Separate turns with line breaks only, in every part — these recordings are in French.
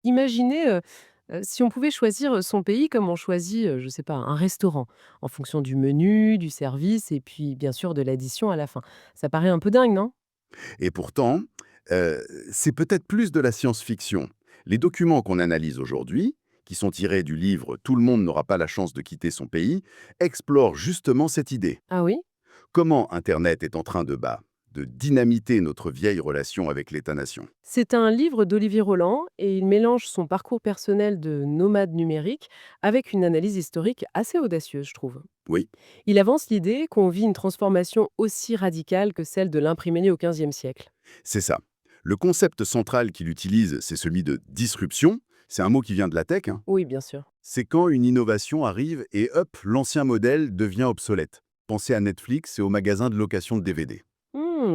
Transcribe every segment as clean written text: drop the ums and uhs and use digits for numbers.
Imaginez, si on pouvait choisir, son pays comme on choisit, je sais pas, un restaurant, en fonction du menu, du service et puis bien sûr de l'addition à la fin. Ça paraît un peu dingue, non?
Et pourtant, heu, c'est peut-être plus de la science-fiction. Les documents qu'on analyse aujourd'hui, qui sont tirés du livre «Tout le monde n'aura pas la chance de quitter son pays», explorent justement cette idée.
Ah oui?
Comment Internet est en train de dynamiter notre vieille relation avec l'État-nation.
C'est un livre d'Olivier Roland et il mélange son parcours personnel de nomade numérique avec une analyse historique assez audacieuse, je trouve.
Oui,
Il avance l'idée qu'on vit une transformation aussi radicale que celle de l'imprimerie au XVe siècle.
c'est ça. Le concept central qu'il utilise, c'est celui de disruption. C'est un mot qui vient de la tech, hein.
Oui, bien sûr.
C'est quand une innovation arrive et hop, l'ancien modèle devient obsolète. Pensez à Netflix et aux magasins de location de DVD.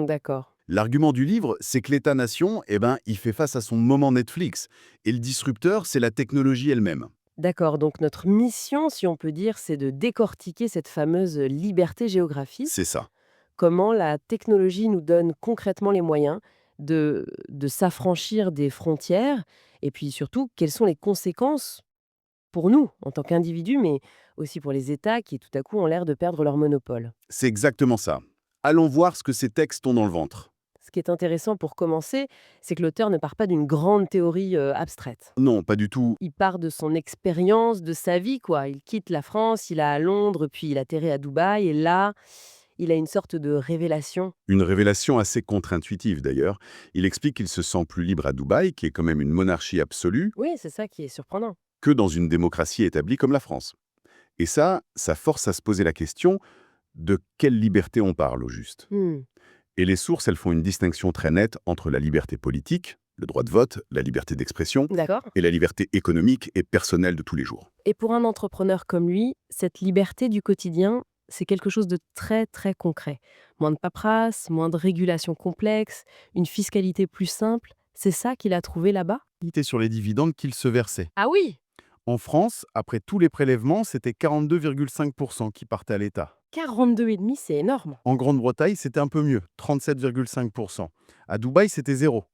D'accord.
L'argument du livre, c'est que l'État-nation, il fait face à son moment Netflix. Et le disrupteur, c'est la technologie elle-même.
D'accord, donc notre mission, si on peut dire, c'est de décortiquer cette fameuse liberté
C'est
géographique.
ça.
Comment la technologie nous donne concrètement les moyens de s'affranchir des frontières et puis surtout, quelles sont les conséquences pour nous en tant qu'individus, mais aussi pour les États qui tout à coup ont l'air de perdre leur monopole.
C'est exactement ça. Allons voir ce que ces textes ont dans le ventre.
Ce qui est intéressant pour commencer, c'est que l'auteur ne part pas d'une grande théorie abstraite.
Non, pas du tout.
Il part de son expérience, de sa vie, quoi. Il quitte la France, il a à Londres, puis il atterrit à Dubaï, et là, il a une sorte de révélation.
Une révélation assez contre-intuitive d'ailleurs. Il explique qu'il se sent plus libre à Dubaï, qui est quand même une monarchie absolue,
Oui, c'est ça qui est surprenant.
que dans une démocratie établie comme la France. Et ça force à se poser la question de quelle liberté on parle au juste.
Hmm,
Et les sources, elles font une distinction très nette entre la liberté politique, le droit de vote, la liberté d'expression,
d'accord.
et la liberté économique et personnelle de tous les jours.
Et pour un entrepreneur comme lui, cette liberté du quotidien, c'est quelque chose de très, très concret. Moins de paperasse, moins de régulation complexe, une fiscalité plus simple. C'est ça qu'il a trouvé là-bas?
Limité sur les dividendes qu'ils se versaient.
Ah oui.
En France, après tous les prélèvements, c'était 42,5% qui partaient à l'État.
42,5, c'est énorme.
En Grande-Bretagne, c'était un peu mieux, 37,5%. À Dubaï, c'était zéro.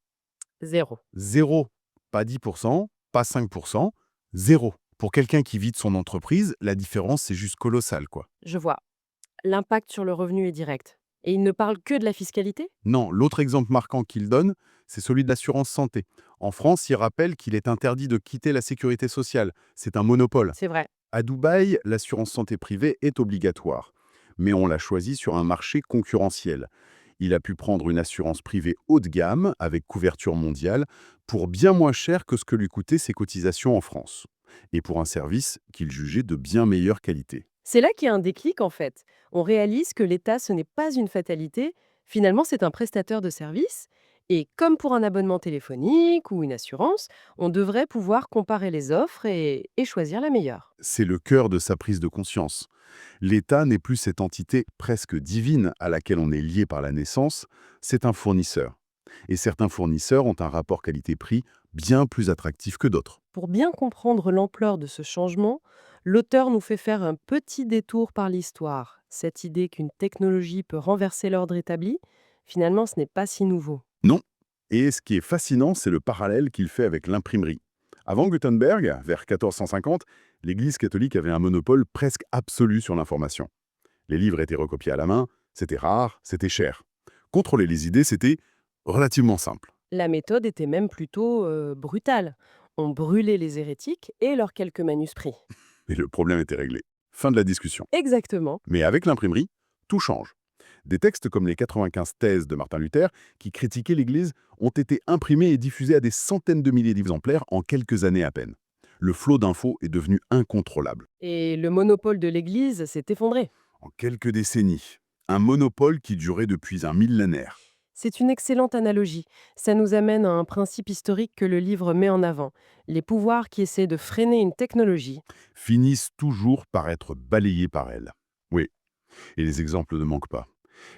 Zéro.
Zéro, pas 10%, pas 5%, zéro. Pour quelqu'un qui vit de son entreprise, la différence, c'est juste colossal, quoi.
Je vois. L'impact sur le revenu est direct. Et il ne parle que de la fiscalité?
Non, l'autre exemple marquant qu'il donne, c'est celui de l'assurance santé. En France, il rappelle qu'il est interdit de quitter la sécurité sociale. C'est un monopole.
C'est vrai.
À Dubaï, l'assurance santé privée est obligatoire. Mais on l'a choisi sur un marché concurrentiel. Il a pu prendre une assurance privée haut de gamme, avec couverture mondiale, pour bien moins cher que ce que lui coûtaient ses cotisations en France. Et pour un service qu'il jugeait de bien meilleure qualité.
C'est là qu'il y a un déclic en fait. On réalise que l'État, ce n'est pas une fatalité. Finalement, c'est un prestataire de services. Et comme pour un abonnement téléphonique ou une assurance, on devrait pouvoir comparer les offres et choisir la meilleure.
C'est le cœur de sa prise de conscience. L'État n'est plus cette entité presque divine à laquelle on est lié par la naissance, c'est un fournisseur. Et certains fournisseurs ont un rapport qualité-prix bien plus attractif que d'autres.
Pour bien comprendre l'ampleur de ce changement, l'auteur nous fait faire un petit détour par l'histoire. Cette idée qu'une technologie peut renverser l'ordre établi, finalement, ce n'est pas si nouveau.
Non. Et ce qui est fascinant, c'est le parallèle qu'il fait avec l'imprimerie. Avant Gutenberg, vers 1450, l'Église catholique avait un monopole presque absolu sur l'information. Les livres étaient recopiés à la main, c'était rare, c'était cher. Contrôler les idées, c'était relativement simple.
La méthode était même plutôt brutale. On brûlait les hérétiques et leurs quelques manuscrits.
Mais le problème était réglé. Fin de la discussion.
Exactement.
Mais avec l'imprimerie, tout change. Des textes comme les 95 thèses de Martin Luther, qui critiquaient l'Église, ont été imprimés et diffusés à des centaines de milliers d'exemplaires en quelques années à peine. Le flot d'infos est devenu incontrôlable.
Et le monopole de l'Église s'est effondré.
En quelques décennies, un monopole qui durait depuis un millénaire.
C'est une excellente analogie. Ça nous amène à un principe historique que le livre met en avant. Les pouvoirs qui essaient de freiner une technologie.
Finissent toujours par être balayés par elle. Oui, et les exemples ne manquent pas.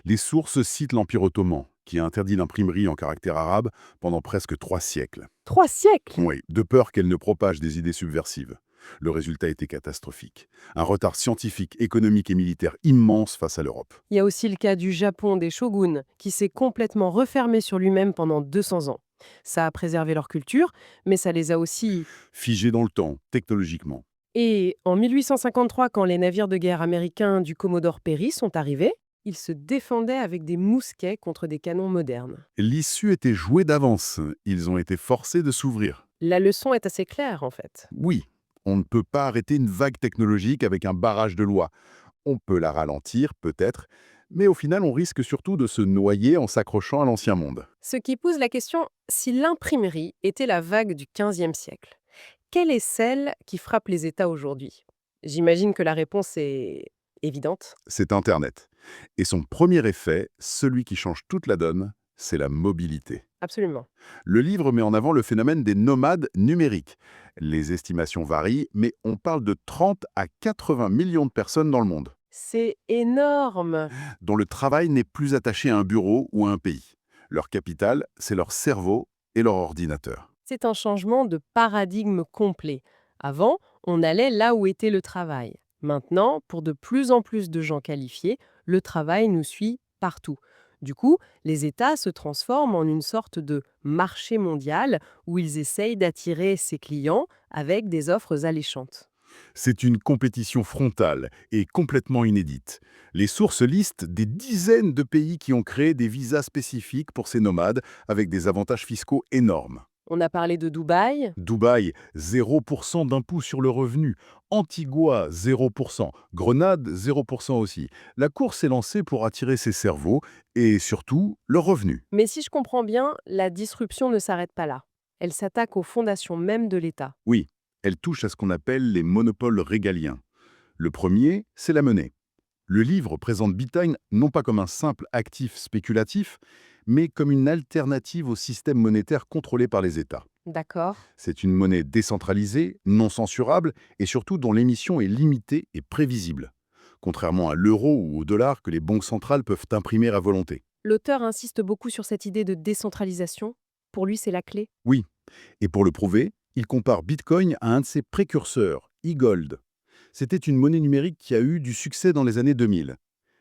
Les sources citent l'Empire ottoman, qui a interdit l'imprimerie en caractère arabe pendant presque 3 siècles.
3 siècles.
Oui, de peur qu'elle ne propage des idées subversives. Le résultat était catastrophique. Un retard scientifique, économique et militaire immense face à l'Europe.
Il y a aussi le cas du Japon des shoguns, qui s'est complètement refermé sur lui-même pendant 200 ans. Ça a préservé leur culture, mais ça les a aussi.
Figé dans le temps, technologiquement.
Et en 1853, quand les navires de guerre américains du Commodore Perry sont arrivés, ils se défendaient avec des mousquets contre des canons modernes.
L'issue était jouée d'avance. Ils ont été forcés de s'ouvrir.
La leçon est assez claire, en fait.
Oui, on ne peut pas arrêter une vague technologique avec un barrage de lois. On peut la ralentir, peut-être, mais au final, on risque surtout de se noyer en s'accrochant à l'ancien monde.
Ce qui pose la question, si l'imprimerie était la vague du XVe siècle, quelle est celle qui frappe les États aujourd'hui? J'imagine que la réponse est évidente.
C'est Internet. Et son premier effet, celui qui change toute la donne, c'est la mobilité.
Absolument.
Le livre met en avant le phénomène des nomades numériques. Les estimations varient, mais on parle de 30 à 80 millions de personnes dans le monde,
C'est énorme.
dont le travail n'est plus attaché à un bureau ou à un pays. Leur capital, c'est leur cerveau et leur ordinateur.
C'est un changement de paradigme complet. Avant, on allait là où était le travail. Maintenant, pour de plus en plus de gens qualifiés, le travail nous suit partout. Du coup, les États se transforment en une sorte de marché mondial où ils essayent d'attirer ses clients avec des offres alléchantes.
C'est une compétition frontale et complètement inédite. Les sources listent des dizaines de pays qui ont créé des visas spécifiques pour ces nomades avec des avantages fiscaux énormes.
On a parlé de Dubaï.
Dubaï, 0% d'impôt sur le revenu. Antigua, 0%. Grenade, 0% aussi. La course est lancée pour attirer ces cerveaux et surtout leurs revenus.
Mais si je comprends bien, la disruption ne s'arrête pas là. Elle s'attaque aux fondations même de l'État.
Oui, elle touche à ce qu'on appelle les monopoles régaliens. Le premier, c'est la monnaie. Le livre présente Bitcoin non pas comme un simple actif spéculatif, mais comme une alternative au système monétaire contrôlé par les États.
D'accord.
C'est une monnaie décentralisée, non censurable et surtout dont l'émission est limitée et prévisible, contrairement à l'euro ou au dollar que les banques centrales peuvent imprimer à volonté.
L'auteur insiste beaucoup sur cette idée de décentralisation. Pour lui, c'est la clé.
Oui, et pour le prouver, il compare Bitcoin à un de ses précurseurs, e-gold. C'était une monnaie numérique qui a eu du succès dans les années 2000,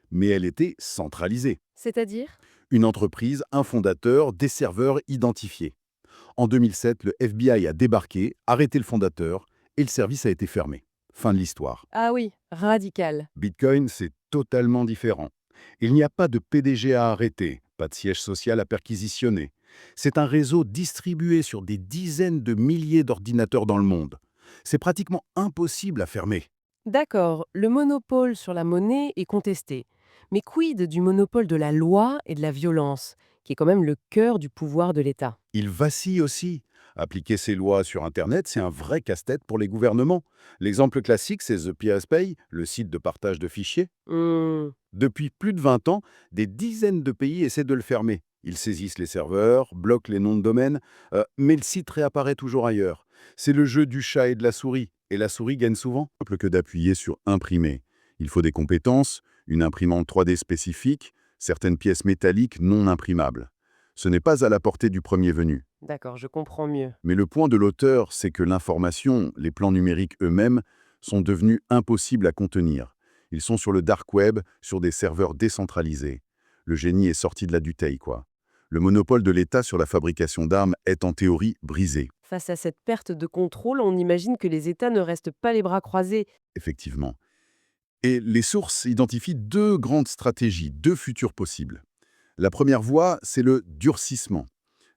mais elle était centralisée.
C'est-à-dire?
Une entreprise, un fondateur, des serveurs identifiés. En 2007, le FBI a débarqué, arrêté le fondateur, et le service a été fermé. Fin de l'histoire.
Ah oui, radical.
Bitcoin, c'est totalement différent. Il n'y a pas de PDG à arrêter, pas de siège social à perquisitionner. C'est un réseau distribué sur des dizaines de milliers d'ordinateurs dans le monde. C'est pratiquement impossible à fermer.
D'accord, le monopole sur la monnaie est contesté. Mais quid du monopole de la loi et de la violence, qui est quand même le cœur du pouvoir de l'État?
Il vacille aussi. Appliquer ces lois sur Internet, c'est un vrai casse-tête pour les gouvernements. L'exemple classique, c'est The PSP, le site de partage de fichiers.
Hmm.
Depuis plus de 20 ans, des dizaines de pays essaient de le fermer. Ils saisissent les serveurs, bloquent les noms de domaine, mais le site réapparaît toujours ailleurs. C'est le jeu du chat et de la souris, et la souris gagne souvent. Simple que d'appuyer sur Imprimer. Il faut des compétences, une imprimante 3D spécifique, certaines pièces métalliques non imprimables. Ce n'est pas à la portée du premier venu.
D'accord, je comprends mieux.
Mais le point de l'auteur, c'est que l'information, les plans numériques eux-mêmes, sont devenus impossibles à contenir. Ils sont sur le dark web, sur des serveurs décentralisés. Le génie est sorti de la dutheil, quoi. Le monopole de l'État sur la fabrication d'armes est en théorie brisé,
Face à cette perte de contrôle, on imagine que les États ne restent pas les bras croisés.
effectivement. Et les sources identifient deux grandes stratégies, deux futurs possibles. La première voie, c'est le durcissement,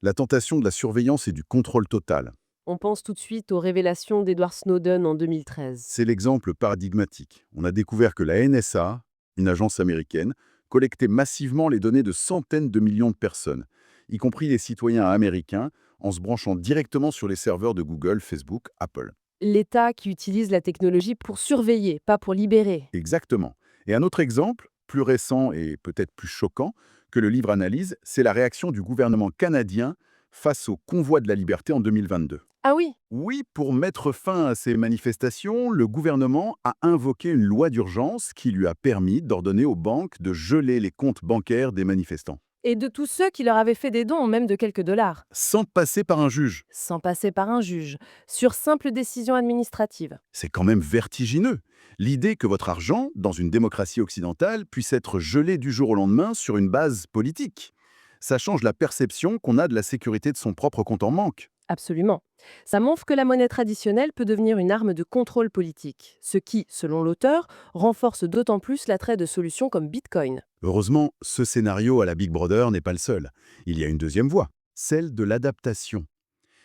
la tentation de la surveillance et du contrôle total.
On pense tout de suite aux révélations d'Edward Snowden en 2013.
C'est l'exemple paradigmatique. On a découvert que la NSA, une agence américaine, collectait massivement les données de centaines de millions de personnes, y compris les citoyens américains, en se branchant directement sur les serveurs de Google, Facebook, Apple.
L'État qui utilise la technologie pour surveiller, pas pour libérer.
Exactement. Et un autre exemple, plus récent et peut-être plus choquant, que le livre analyse, c'est la réaction du gouvernement canadien face au convoi de la liberté en 2022.
Ah oui,
Oui, pour mettre fin à ces manifestations, le gouvernement a invoqué une loi d'urgence qui lui a permis d'ordonner aux banques de geler les comptes bancaires des manifestants,
et de tous ceux qui leur avaient fait des dons, même de quelques dollars,
sans passer par un juge.
sans passer par un juge, sur simple décision administrative.
C'est quand même vertigineux. L'idée que votre argent, dans une démocratie occidentale, puisse être gelé du jour au lendemain sur une base politique. Ça change la perception qu'on a de la sécurité de son propre compte en banque.
Absolument. Ça montre que la monnaie traditionnelle peut devenir une arme de contrôle politique, ce qui, selon l'auteur, renforce d'autant plus l'attrait de solutions comme Bitcoin.
Heureusement, ce scénario à la Big Brother n'est pas le seul. Il y a une deuxième voie, celle de l'adaptation.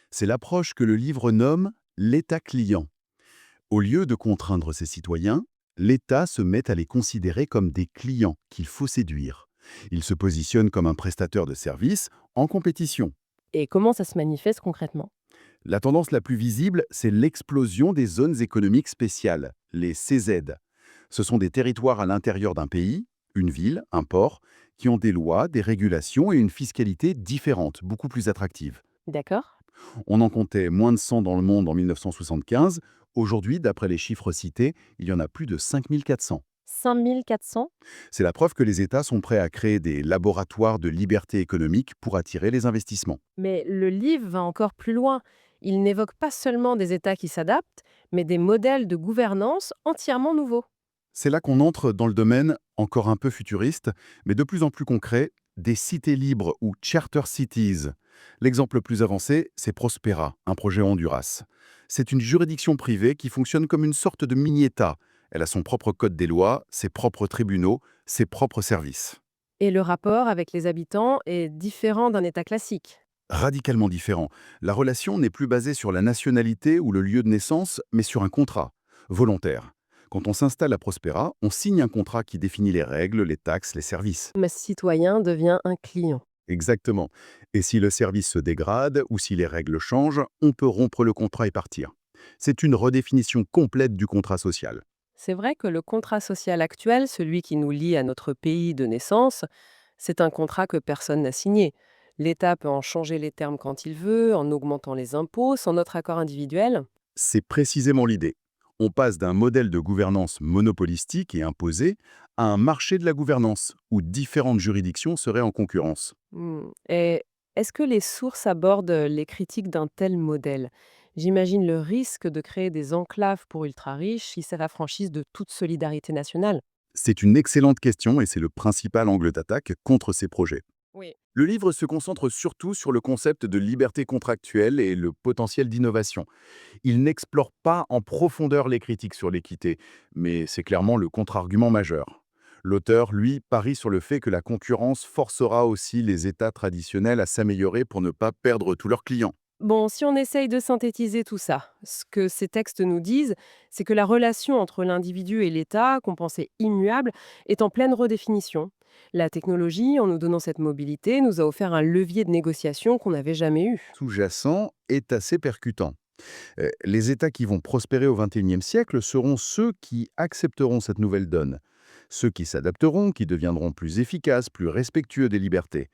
C'est l'approche que le livre nomme l'État client. Au lieu de contraindre ses citoyens, l'État se met à les considérer comme des clients qu'il faut séduire. Il se positionne comme un prestataire de services en compétition.
Et comment ça se manifeste concrètement?
La tendance la plus visible, c'est l'explosion des zones économiques spéciales, les CZ. Ce sont des territoires à l'intérieur d'un pays, une ville, un port, qui ont des lois, des régulations et une fiscalité différente, beaucoup plus attractive.
D'accord?
On en comptait moins de 100 dans le monde en 1975. Aujourd'hui, d'après les chiffres cités, il y en a plus de 5400.
5400?
C'est la preuve que les États sont prêts à créer des laboratoires de liberté économique pour attirer les investissements.
Mais le livre va encore plus loin. Il n'évoque pas seulement des États qui s'adaptent, mais des modèles de gouvernance entièrement nouveaux.
C'est là qu'on entre dans le domaine encore un peu futuriste, mais de plus en plus concret, des cités libres ou charter cities. L'exemple le plus avancé, c'est Prospera, un projet au Honduras. C'est une juridiction privée qui fonctionne comme une sorte de mini-État. Elle a son propre code des lois, ses propres tribunaux, ses propres services.
Et le rapport avec les habitants est différent d'un État classique.
Radicalement différent. La relation n'est plus basée sur la nationalité ou le lieu de naissance, mais sur un contrat, volontaire. Quand on s'installe à Prospera, on signe un contrat qui définit les règles, les taxes, les services.
Mais citoyen devient un client.
Exactement. Et si le service se dégrade ou si les règles changent, on peut rompre le contrat et partir. C'est une redéfinition complète du contrat social.
C'est vrai que le contrat social actuel, celui qui nous lie à notre pays de naissance, c'est un contrat que personne n'a signé. L'État peut en changer les termes quand il veut, en augmentant les impôts, sans notre accord individuel.
C'est précisément l'idée. On passe d'un modèle de gouvernance monopolistique et imposé à un marché de la gouvernance, où différentes juridictions seraient en concurrence.
Et est-ce que les sources abordent les critiques d'un tel modèle? J'imagine le risque de créer des enclaves pour ultra-riches si ça l'affranchisse de toute solidarité nationale.
C'est une excellente question et c'est le principal angle d'attaque contre ces projets.
Oui.
Le livre se concentre surtout sur le concept de liberté contractuelle et le potentiel d'innovation. Il n'explore pas en profondeur les critiques sur l'équité, mais c'est clairement le contre-argument majeur. L'auteur, lui, parie sur le fait que la concurrence forcera aussi les États traditionnels à s'améliorer pour ne pas perdre tous leurs clients.
Bon, si on essaye de synthétiser tout ça, ce que ces textes nous disent, c'est que la relation entre l'individu et l'État, qu'on pensait immuable, est en pleine redéfinition. La technologie, en nous donnant cette mobilité, nous a offert un levier de négociation qu'on n'avait jamais eu.
Sous-jacent est assez percutant. Les États qui vont prospérer au XXIe siècle seront ceux qui accepteront cette nouvelle donne, ceux qui s'adapteront, qui deviendront plus efficaces, plus respectueux des libertés.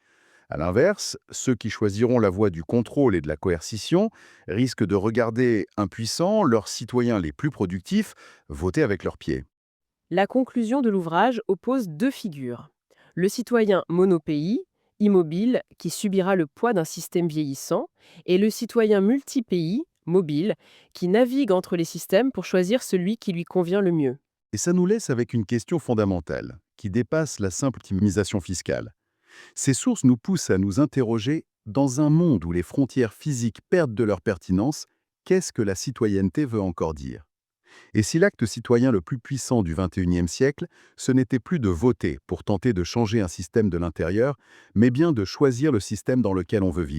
À l'inverse, ceux qui choisiront la voie du contrôle et de la coercition risquent de regarder impuissants leurs citoyens les plus productifs voter avec leurs pieds.
La conclusion de l'ouvrage oppose deux figures. Le citoyen monopays, immobile, qui subira le poids d'un système vieillissant, et le citoyen multipays, mobile, qui navigue entre les systèmes pour choisir celui qui lui convient le mieux.
Et ça nous laisse avec une question fondamentale, qui dépasse la simple optimisation fiscale. Ces sources nous poussent à nous interroger, dans un monde où les frontières physiques perdent de leur pertinence, qu'est-ce que la citoyenneté veut encore dire? Et si l'acte citoyen le plus puissant du XXIe siècle, ce n'était plus de voter pour tenter de changer un système de l'intérieur, mais bien de choisir le système dans lequel on veut vivre?